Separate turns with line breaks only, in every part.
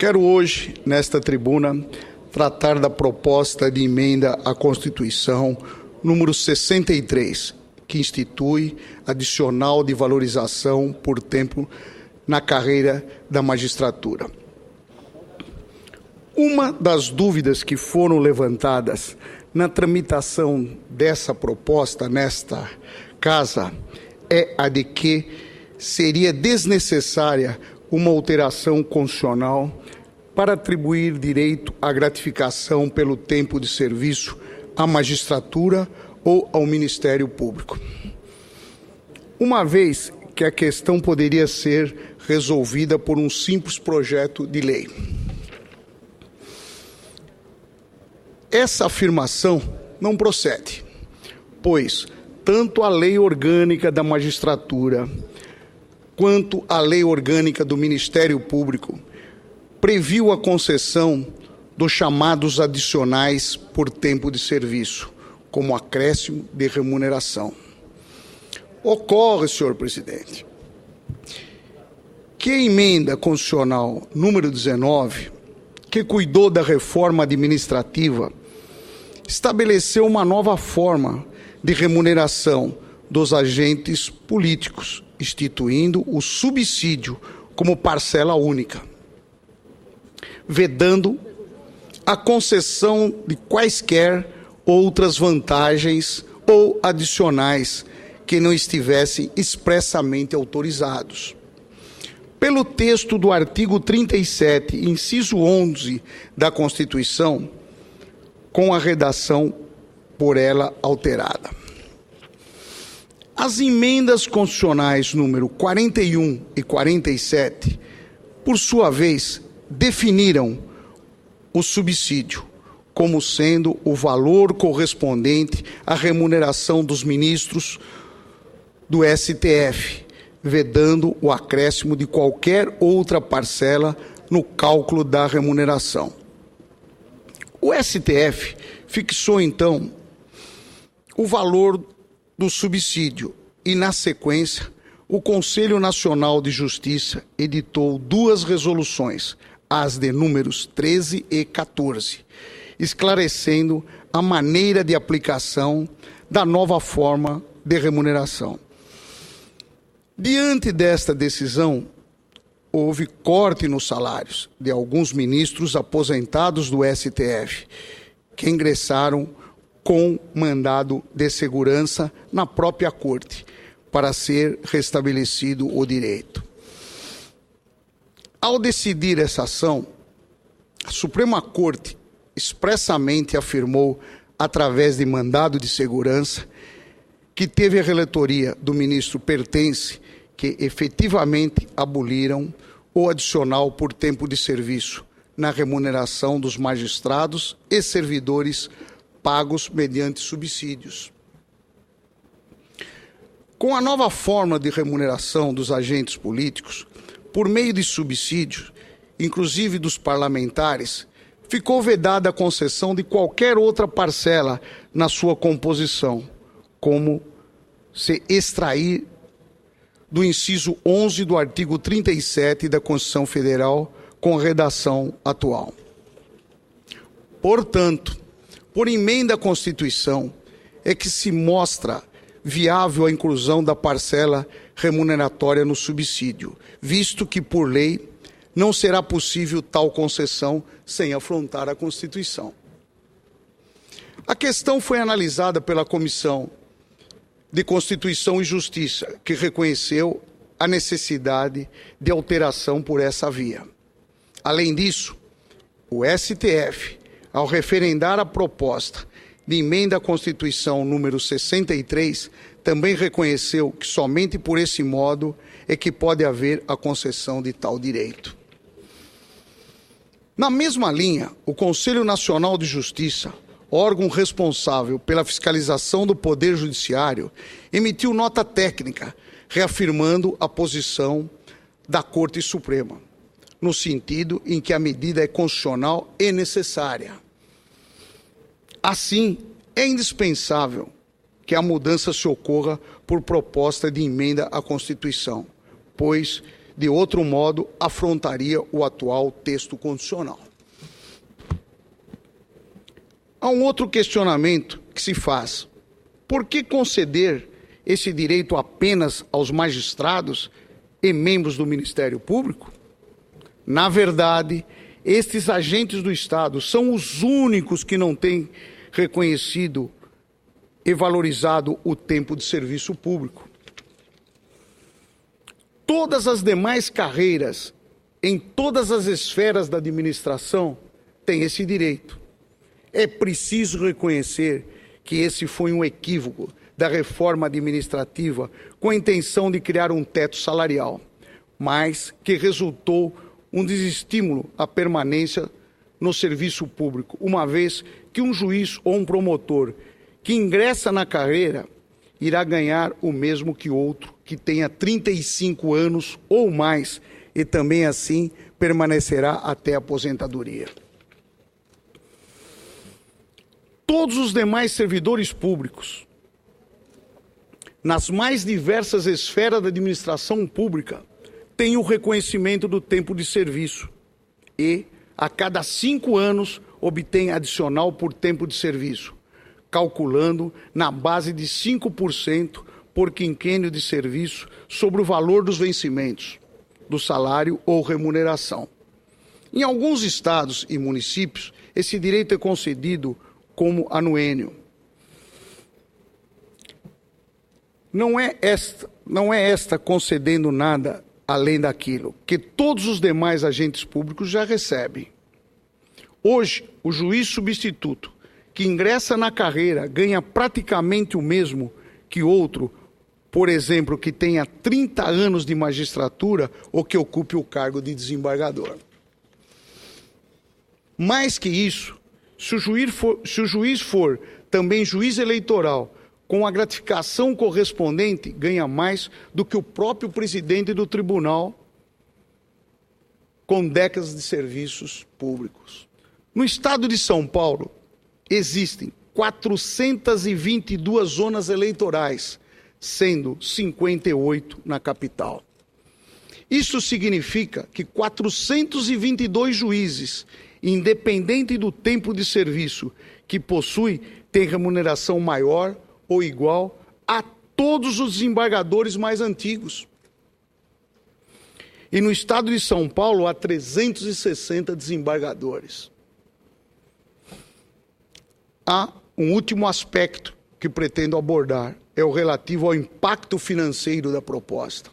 Quero hoje, nesta tribuna, tratar da proposta de emenda à Constituição número 63, que institui adicional de valorização por tempo na carreira da magistratura. Uma das dúvidas que foram levantadas na tramitação dessa proposta nesta Casa é a de que seria desnecessária uma alteração constitucional para atribuir direito à gratificação pelo tempo de serviço à magistratura ou ao Ministério Público. Uma vez que a questão poderia ser resolvida por um simples projeto de lei. Essa afirmação não procede, pois tanto a Lei Orgânica da Magistratura quanto a Lei Orgânica do Ministério Público previu a concessão dos chamados adicionais por tempo de serviço, como acréscimo de remuneração. Ocorre, senhor presidente, que a emenda constitucional número 19, que cuidou da reforma administrativa, estabeleceu uma nova forma de remuneração dos agentes políticos, instituindo o subsídio como parcela única, vedando a concessão de quaisquer outras vantagens ou adicionais que não estivessem expressamente autorizados. Pelo texto do artigo 37, inciso 11 da Constituição, com a redação por ela alterada. As emendas constitucionais número 41 e 47, por sua vez, definiram o subsídio como sendo o valor correspondente à remuneração dos ministros do STF, vedando o acréscimo de qualquer outra parcela no cálculo da remuneração. O STF fixou, então, o valor do subsídio e, na sequência, o Conselho Nacional de Justiça editou duas resoluções, as de números 13 e 14, esclarecendo a maneira de aplicação da nova forma de remuneração. Diante desta decisão, houve corte nos salários de alguns ministros aposentados do STF, que ingressaram com mandado de segurança na própria Corte, para ser restabelecido o direito. Ao decidir essa ação, a Suprema Corte expressamente afirmou, através de mandado de segurança, que teve a relatoria do ministro Pertence, que efetivamente aboliram o adicional por tempo de serviço na remuneração dos magistrados e servidores pagos mediante subsídios. Com a nova forma de remuneração dos agentes políticos, por meio de subsídios, inclusive dos parlamentares, ficou vedada a concessão de qualquer outra parcela na sua composição, como se extrair do inciso 11 do artigo 37 da Constituição Federal, com a redação atual. Portanto, por emenda à Constituição, é que se mostra viável a inclusão da parcela remuneratória no subsídio, visto que, por lei, não será possível tal concessão sem afrontar a Constituição. A questão foi analisada pela Comissão de Constituição e Justiça, que reconheceu a necessidade de alteração por essa via. Além disso, o STF, ao referendar a proposta de emenda à Constituição número 63, também reconheceu que somente por esse modo é que pode haver a concessão de tal direito. Na mesma linha, o Conselho Nacional de Justiça, órgão responsável pela fiscalização do Poder Judiciário, emitiu nota técnica, reafirmando a posição da Corte Suprema, no sentido em que a medida é constitucional e necessária. Assim, é indispensável que a mudança se ocorra por proposta de emenda à Constituição, pois De outro modo, afrontaria o atual texto constitucional. Há um outro questionamento que se faz. Por que conceder esse direito apenas aos magistrados e membros do Ministério Público? Na verdade, estes agentes do Estado são os únicos que não têm reconhecido e valorizado o tempo de serviço público. Todas as demais carreiras, em todas as esferas da administração, têm esse direito. É preciso reconhecer que esse foi um equívoco da reforma administrativa com a intenção de criar um teto salarial, mas que resultou um desestímulo à permanência no serviço público, uma vez que um juiz ou um promotor que ingressa na carreira irá ganhar o mesmo que outro que tenha 35 anos ou mais e também assim permanecerá até a aposentadoria. Todos os demais servidores públicos, nas mais diversas esferas da administração pública, têm o reconhecimento do tempo de serviço e, a cada 5 anos, obtêm adicional por tempo de serviço, calculando na base de 5% por quinquênio de serviço sobre o valor dos vencimentos, do salário ou remuneração. Em alguns estados e municípios, esse direito é concedido como anuênio. Não é esta concedendo nada além daquilo que todos os demais agentes públicos já recebem. Hoje, o juiz substituto que ingressa na carreira ganha praticamente o mesmo que outro, por exemplo, que tenha 30 anos de magistratura ou que ocupe o cargo de desembargador. Mais que isso, se o juiz for também juiz eleitoral, com a gratificação correspondente, ganha mais do que o próprio presidente do tribunal com décadas de serviços públicos. No estado de São Paulo, existem 422 zonas eleitorais, sendo 58 na capital. Isso significa que 422 juízes, independente do tempo de serviço que possui, têm remuneração maior ou igual a todos os desembargadores mais antigos. E no estado de São Paulo há 360 desembargadores. Há um último aspecto que pretendo abordar, é o relativo ao impacto financeiro da proposta.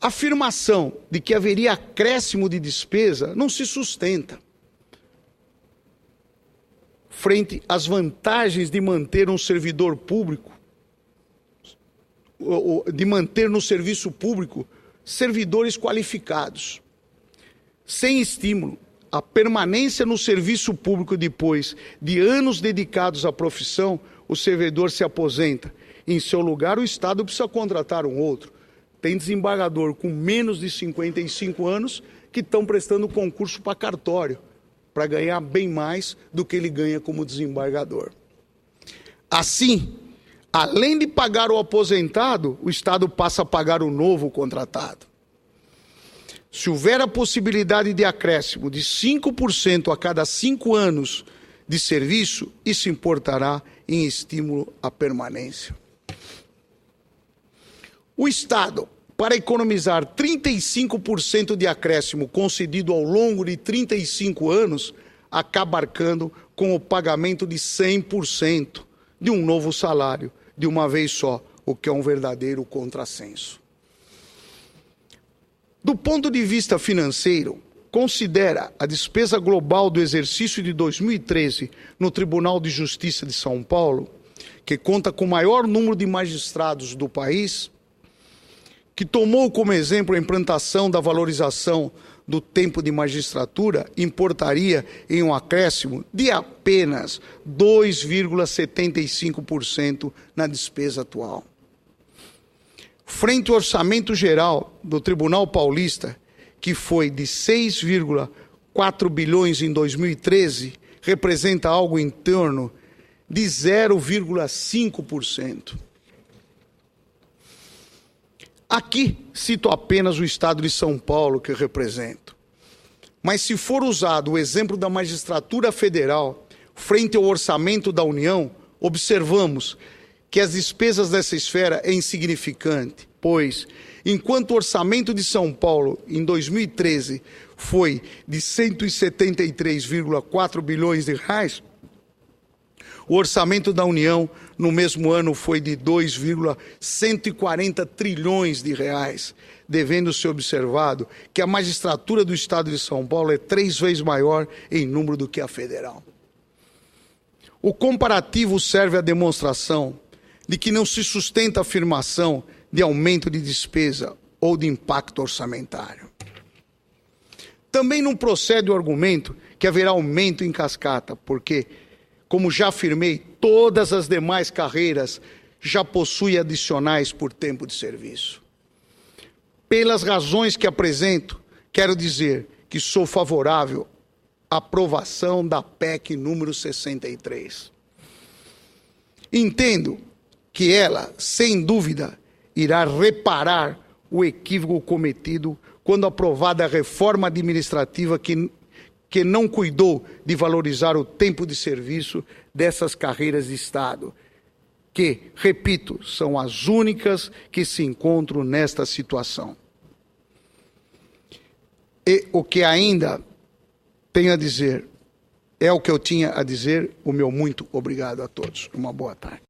A afirmação de que haveria acréscimo de despesa não se sustenta frente às vantagens de manter um servidor público, de manter no serviço público servidores qualificados. Sem estímulo, a permanência no serviço público depois de anos dedicados à profissão, o servidor se aposenta. Em seu lugar, o Estado precisa contratar um outro. Tem desembargador com menos de 55 anos que estão prestando concurso para cartório, para ganhar bem mais do que ele ganha como desembargador. Assim, além de pagar o aposentado, o Estado passa a pagar o novo contratado. Se houver a possibilidade de acréscimo de 5% a cada 5 anos de serviço, isso importará em estímulo à permanência. O Estado, para economizar 35% de acréscimo concedido ao longo de 35 anos, acaba arcando com o pagamento de 100% de um novo salário, de uma vez só, o que é um verdadeiro contrassenso. Do ponto de vista financeiro, considera a despesa global do exercício de 2013 no Tribunal de Justiça de São Paulo, que conta com o maior número de magistrados do país, que tomou como exemplo a implantação da valorização do tempo de magistratura, importaria em um acréscimo de apenas 2,75% na despesa atual. Frente ao orçamento geral do Tribunal Paulista, que foi de 6,4 bilhões em 2013, representa algo em torno de 0,5%. Aqui cito apenas o Estado de São Paulo que eu represento. Mas se for usado o exemplo da magistratura federal frente ao orçamento da União, observamos que as despesas dessa esfera é insignificante, pois, enquanto o orçamento de São Paulo, em 2013, foi de 173,4 bilhões de reais, o orçamento da União, no mesmo ano, foi de 2,140 trilhões de reais, devendo ser observado que a magistratura do Estado de São Paulo é 3 vezes maior em número do que a federal. O comparativo serve à demonstração de que não se sustenta a afirmação de aumento de despesa ou de impacto orçamentário. Também não procede o argumento que haverá aumento em cascata, porque, como já afirmei, todas as demais carreiras já possuem adicionais por tempo de serviço. Pelas razões que apresento, quero dizer que sou favorável à aprovação da PEC número 63. Entendo que ela, sem dúvida, irá reparar o equívoco cometido quando aprovada a reforma administrativa que não cuidou de valorizar o tempo de serviço dessas carreiras de Estado, que, repito, são as únicas que se encontram nesta situação. E o que ainda tenho a dizer é o que eu tinha a dizer. O meu muito obrigado a todos. Uma boa tarde.